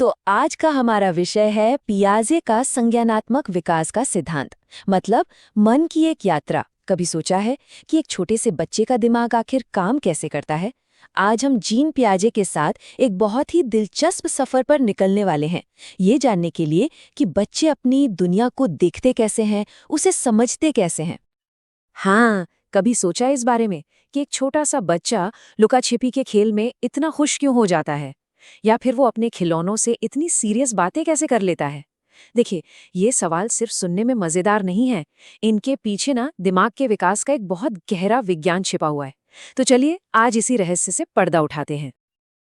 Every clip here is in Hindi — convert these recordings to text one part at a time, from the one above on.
तो आज का हमारा विषय है पियाजे का संज्ञानात्मक विकास का सिद्धांत, मतलब मन की एक यात्रा। कभी सोचा है कि एक छोटे से बच्चे का दिमाग आखिर काम कैसे करता है? आज हम जीन पियाजे के साथ एक बहुत ही दिलचस्प सफर पर निकलने वाले हैं, ये जानने के लिए कि बच्चे अपनी दुनिया को देखते कैसे हैं, उसे समझते कैसे हैं। हाँ, कभी सोचा इस बारे में कि एक छोटा सा बच्चा लुका छिपी के खेल में इतना खुश क्यों हो जाता है, या फिर वो अपने खिलौनों से इतनी सीरियस बातें कैसे कर लेता है? देखिए, ये सवाल सिर्फ सुनने में मजेदार नहीं है, इनके पीछे ना दिमाग के विकास का एक बहुत गहरा विज्ञान छिपा हुआ है। तो चलिए आज इसी रहस्य से पर्दा उठाते हैं।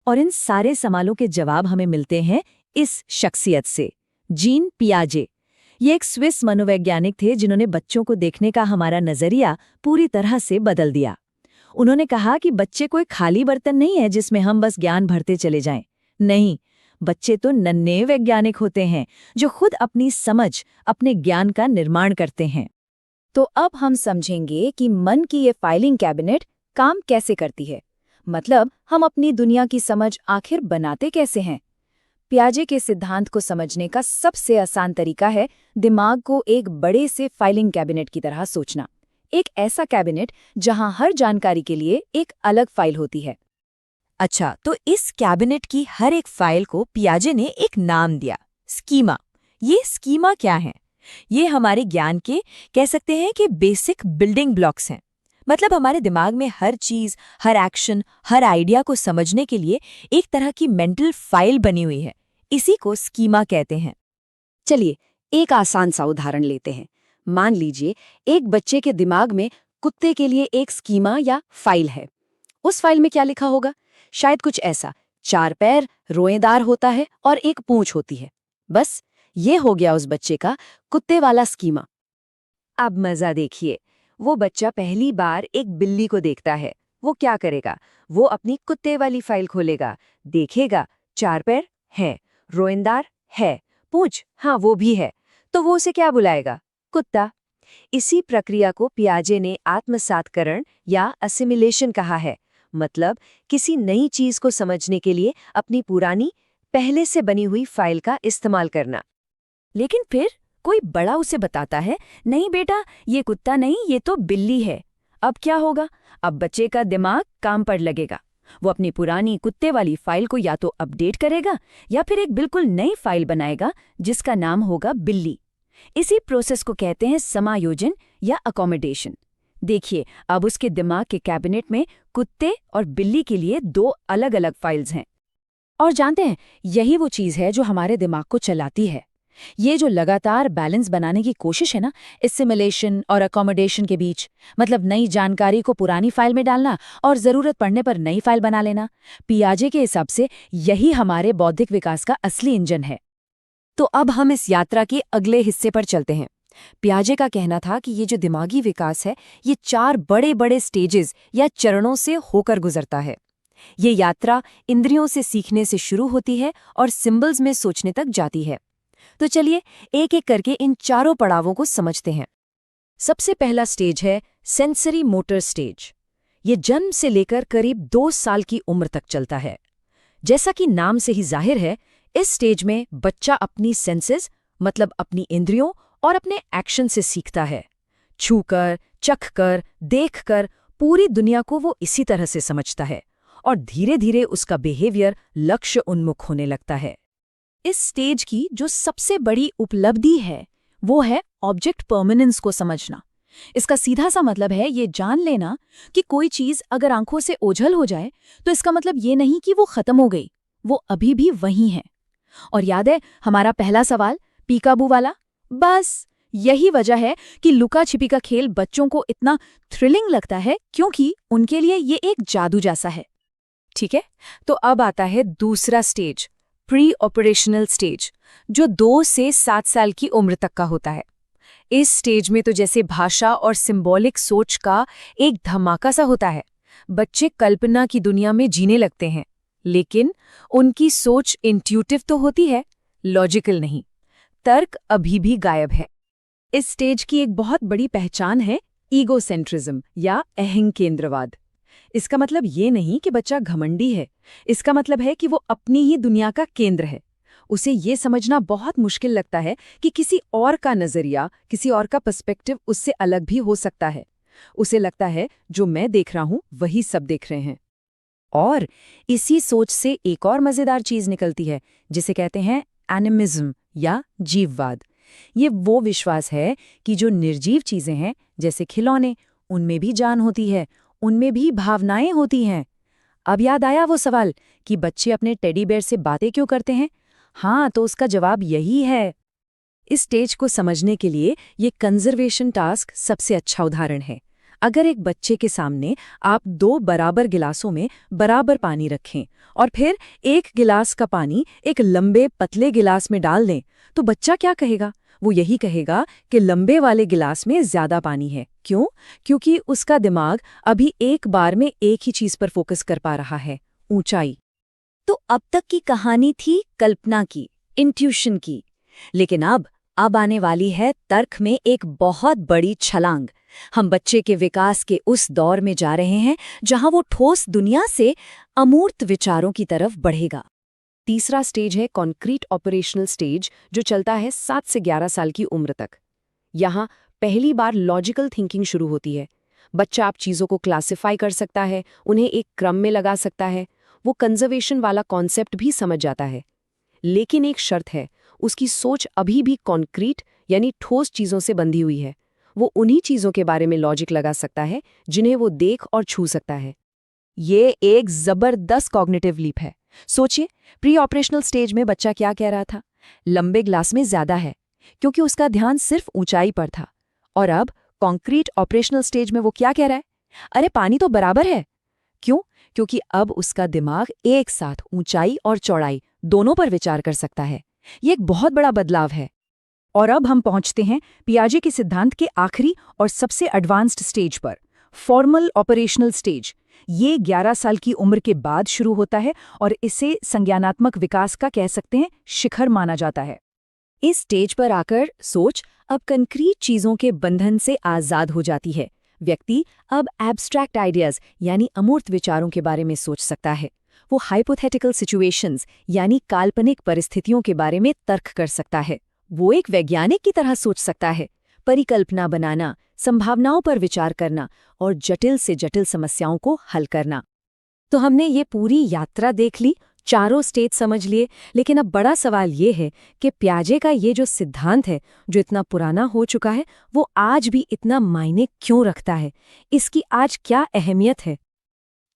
और इन सारे सवालों के जवाब हमें मिलते हैं इस शख्सियत से, जीन पियाजे। ये एक स्विस मनोवैज्ञानिक थे जिन्होंने बच्चों को देखने का हमारा नजरिया पूरी तरह से बदल दिया। उन्होंने कहा कि बच्चे कोई खाली बर्तन नहीं है जिसमें हम बस ज्ञान भरते चले जाएं। नहीं, बच्चे तो नन्हे वैज्ञानिक होते हैं जो खुद अपनी समझ, अपने ज्ञान का निर्माण करते हैं। तो अब हम समझेंगे कि मन की ये फाइलिंग कैबिनेट काम कैसे करती है, मतलब हम अपनी दुनिया की समझ आखिर बनाते कैसे हैं। पियाजे के सिद्धांत को समझने का सबसे आसान तरीका है दिमाग को एक बड़े से फाइलिंग कैबिनेट की तरह सोचना। एक ऐसा कैबिनेट जहां हर जानकारी के लिए एक अलग फाइल होती है। अच्छा, तो इस कैबिनेट की हर एक फाइल को पियाजे ने एक नाम दिया, स्कीमा। ये स्कीमा क्या है? ये हमारे ज्ञान के, कह सकते हैं कि बेसिक बिल्डिंग ब्लॉक्स हैं। मतलब हमारे दिमाग में हर चीज, हर एक्शन, हर आइडिया को समझने के लिए एक तरह की मेंटल फाइल बनी हुई है। इसी को स्कीमा कहते हैं। चलिए एक आसान सा उदाहरण लेते हैं। मान लीजिए एक बच्चे के दिमाग में कुत्ते के लिए एक स्कीमा या फाइल है। उस फाइल में क्या लिखा होगा? शायद कुछ ऐसा: 4 पैर, रोएदार होता है और एक पूंछ होती है। बस ये हो गया उस बच्चे का कुत्ते वाला स्कीमा। अब मजा देखिए, वो बच्चा पहली बार एक बिल्ली को देखता है। वो क्या करेगा? वो अपनी कुत्ते वाली फाइल खोलेगा, देखेगा 4 पैर है, रोएदार है, पूंछ हाँ वो भी है, तो वो उसे क्या बुलाएगा? कुत्ता। इसी प्रक्रिया को पियाजे ने आत्मसातकरण या असिमिलेशन कहा है। मतलब किसी नई चीज को समझने के लिए अपनी पुरानी, पहले से बनी हुई फाइल का इस्तेमाल करना। लेकिन फिर कोई बड़ा उसे बताता है, नहीं बेटा, ये कुत्ता नहीं, ये तो बिल्ली है। अब क्या होगा? अब बच्चे का दिमाग काम पर लगेगा। वो अपनी पुरानी कुत्ते वाली फाइल को या तो अपडेट करेगा या फिर एक बिल्कुल नई फाइल बनाएगा जिसका नाम होगा बिल्ली। इसी प्रोसेस को कहते हैं समायोजन या अकोमोडेशन। देखिए, अब उसके दिमाग के कैबिनेट में कुत्ते और बिल्ली के लिए 2 अलग-अलग फाइल्स हैं। और जानते हैं, यही वो चीज है जो हमारे दिमाग को चलाती है। ये जो लगातार बैलेंस बनाने की कोशिश है ना, एसिमिलेशन और अकोमोडेशन के बीच, मतलब नई जानकारी को पुरानी फाइल में डालना और जरूरत पड़ने पर नई फाइल बना लेना, पियाजे के हिसाब से यही हमारे बौद्धिक विकास का असली इंजन है। तो अब हम इस यात्रा के अगले हिस्से पर चलते हैं। पियाजे का कहना था कि ये जो दिमागी विकास है, ये 4 बड़े-बड़े स्टेजेस या चरणों से होकर गुजरता है। ये यात्रा इंद्रियों से सीखने से शुरू होती है और सिंबल्स में सोचने तक जाती है। तो चलिए एक-एक करके इन चारों पड़ावों को समझते हैं। सबसे पहला स्टेज है सेंसरी मोटर स्टेज। ये जन्म से लेकर करीब 2 साल की उम्र तक चलता है। जैसा कि नाम से ही जाहिर है, इस स्टेज में बच्चा अपनी सेंसेस, मतलब अपनी इंद्रियों और अपने एक्शन से सीखता है। छूकर, चखकर, देखकर पूरी दुनिया को वो इसी तरह से समझता है और धीरे-धीरे उसका बिहेवियर लक्ष्य उन्मुख होने लगता है। इस स्टेज की जो सबसे बड़ी उपलब्धि है, वो है ऑब्जेक्ट परमानेंस को समझना। इसका सीधा सा मतलब है ये जान लेना कि कोई चीज अगर आंखों से ओझल हो जाए तो इसका मतलब ये नहीं कि वो खत्म हो गई, वो अभी भी वहीं है। और याद है हमारा पहला सवाल, पीकाबू वाला? बस यही वजह है कि लुका छिपी का खेल बच्चों को इतना थ्रिलिंग लगता है, क्योंकि उनके लिए ये एक जादू जैसा है। ठीक है, तो अब आता है दूसरा स्टेज, प्री ऑपरेशनल स्टेज, जो 2 से 7 साल की उम्र तक का होता है। इस स्टेज में तो जैसे भाषा और सिंबॉलिक सोच का एक धमाका सा होता है। बच्चे कल्पना की दुनिया में जीने लगते हैं, लेकिन उनकी सोच इंट्यूटिव तो होती है, लॉजिकल नहीं। तर्क अभी भी गायब है। इस स्टेज की एक बहुत बड़ी पहचान है ईगोसेंट्रिज्म या अहं केंद्रवाद। इसका मतलब ये नहीं कि बच्चा घमंडी है, इसका मतलब है कि वो अपनी ही दुनिया का केंद्र है। उसे ये समझना बहुत मुश्किल लगता है कि किसी और का नजरिया, किसी और का पर्सपेक्टिव उससे अलग भी हो सकता है। उसे लगता है जो मैं देख रहा हूं वही सब देख रहे हैं। और इसी सोच से एक और मजेदार चीज निकलती है जिसे कहते हैं एनिमिज्म या जीववाद। ये वो विश्वास है कि जो निर्जीव चीजें हैं जैसे खिलौने, उनमें भी जान होती है, उनमें भी भावनाएं होती हैं। अब याद आया वो सवाल कि बच्चे अपने टेडी बेयर से बातें क्यों करते हैं? हाँ, तो उसका जवाब यही है। इस स्टेज को समझने के लिए ये कंजर्वेशन टास्क सबसे अच्छा उदाहरण है। अगर एक बच्चे के सामने आप 2 बराबर गिलासों में बराबर पानी रखें और फिर एक गिलास का पानी एक लंबे पतले गिलास में डाल दें, तो बच्चा क्या कहेगा? वो यही कहेगा कि लंबे वाले गिलास में ज्यादा पानी है। क्यों? क्योंकि उसका दिमाग अभी एक बार में एक ही चीज पर फोकस कर पा रहा है, ऊंचाई। तो अब तक की कहानी थी कल्पना की, इंट्यूशन की। लेकिन अब आने वाली है तर्क में एक बहुत बड़ी छलांग। हम बच्चे के विकास के उस दौर में जा रहे हैं जहां वो ठोस दुनिया से अमूर्त विचारों की तरफ बढ़ेगा। तीसरा स्टेज है कॉन्क्रीट ऑपरेशनल स्टेज, जो चलता है 7 से 11 साल की उम्र तक। यहाँ पहली बार लॉजिकल थिंकिंग शुरू होती है। बच्चा आप चीज़ों को क्लासिफाई कर सकता है, उन्हें एक क्रम में लगा सकता है, वो कंजर्वेशन वाला कॉन्सेप्ट भी समझ जाता है। लेकिन एक शर्त है, उसकी सोच अभी भी कॉन्क्रीट यानी ठोस चीज़ों से बंधी हुई है। वो उन्हीं चीज़ों के बारे में लॉजिक लगा सकता है जिन्हें वो देख और छू सकता है। ये एक जबरदस्त कॉग्निटिव लीप है। सोचिए, प्री ऑपरेशनल स्टेज में बच्चा क्या कह रहा था? लंबे ग्लास में ज्यादा है, क्योंकि उसका ध्यान सिर्फ ऊंचाई पर था। और अब कॉन्क्रीट ऑपरेशनल स्टेज में वो क्या कह रहा है? अरे पानी तो बराबर है। क्यों? क्योंकि अब उसका दिमाग एक साथ ऊंचाई और चौड़ाई दोनों पर विचार कर सकता है। ये एक बहुत बड़ा बदलाव है। और अब हम पहुंचते हैं पियाजे के सिद्धांत के आखिरी और सबसे एडवांस्ड स्टेज पर, फॉर्मल ऑपरेशनल स्टेज। ये 11 साल की उम्र के बाद शुरू होता है और इसे संज्ञानात्मक विकास का कह सकते हैं शिखर माना जाता है। इस स्टेज पर आकर सोच अब कंक्रीट चीजों के बंधन से आजाद हो जाती है। व्यक्ति अब एब्स्ट्रैक्ट आइडियाज यानी अमूर्त विचारों के बारे में सोच सकता है। वो हाइपोथेटिकल सिचुएशंस यानी काल्पनिक परिस्थितियों के बारे में तर्क कर सकता है। वो एक वैज्ञानिक की तरह सोच सकता है, परिकल्पना बनाना, संभावनाओं पर विचार करना और जटिल से जटिल समस्याओं को हल करना। तो हमने ये पूरी यात्रा देख ली, चारों स्टेज समझ लिए, लेकिन अब बड़ा सवाल ये है कि पियाजे का ये जो सिद्धांत है, जो इतना पुराना हो चुका है, वो आज भी इतना मायने क्यों रखता है? इसकी आज क्या अहमियत है?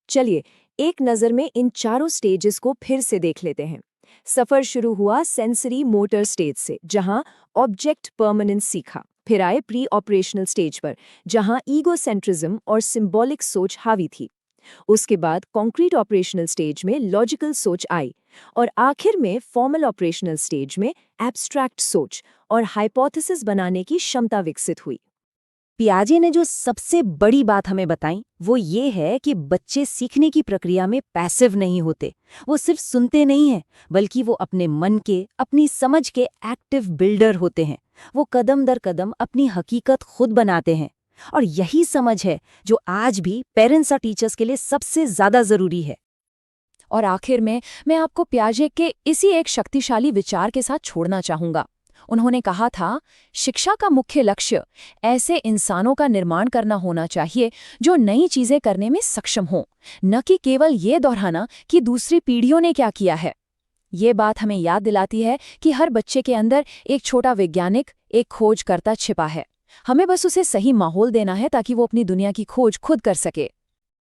चलिए एक नज़र में इन चारों स्टेजेस को फिर से देख लेते हैं। सफर शुरू हुआ सेंसरी मोटर स्टेज से, जहां ऑब्जेक्ट परमानेंस सीखा। फिर आए प्री ऑपरेशनल स्टेज पर, जहां ईगोसेंट्रिज्म और सिंबॉलिक सोच हावी थी। उसके बाद कॉन्क्रीट ऑपरेशनल स्टेज में लॉजिकल सोच आई और आखिर में फॉर्मल ऑपरेशनल स्टेज में एब्स्ट्रैक्ट सोच और हाइपोथेसिस बनाने की क्षमता विकसित हुई। पियाजे ने जो सबसे बड़ी बात हमें बताई वो ये है कि बच्चे सीखने की प्रक्रिया में पैसिव नहीं होते। वो सिर्फ सुनते नहीं हैं, बल्कि वो अपने मन के, अपनी समझ के एक्टिव बिल्डर होते हैं। वो कदम दर कदम अपनी हकीकत खुद बनाते हैं। और यही समझ है जो आज भी पेरेंट्स और टीचर्स के लिए सबसे ज्यादा जरूरी है। और आखिर में मैं आपको पियाजे के इसी एक शक्तिशाली विचार के साथ छोड़ना चाहूंगा। उन्होंने कहा था, शिक्षा का मुख्य लक्ष्य ऐसे इंसानों का निर्माण करना होना चाहिए जो नई चीजें करने में सक्षम हों, न कि केवल ये दोहराना कि दूसरी पीढ़ियों ने क्या किया है। ये बात हमें याद दिलाती है कि हर बच्चे के अंदर एक छोटा वैज्ञानिक, एक खोजकर्ता छिपा है। हमें बस उसे सही माहौल देना है ताकि वो अपनी दुनिया की खोज खुद कर सके।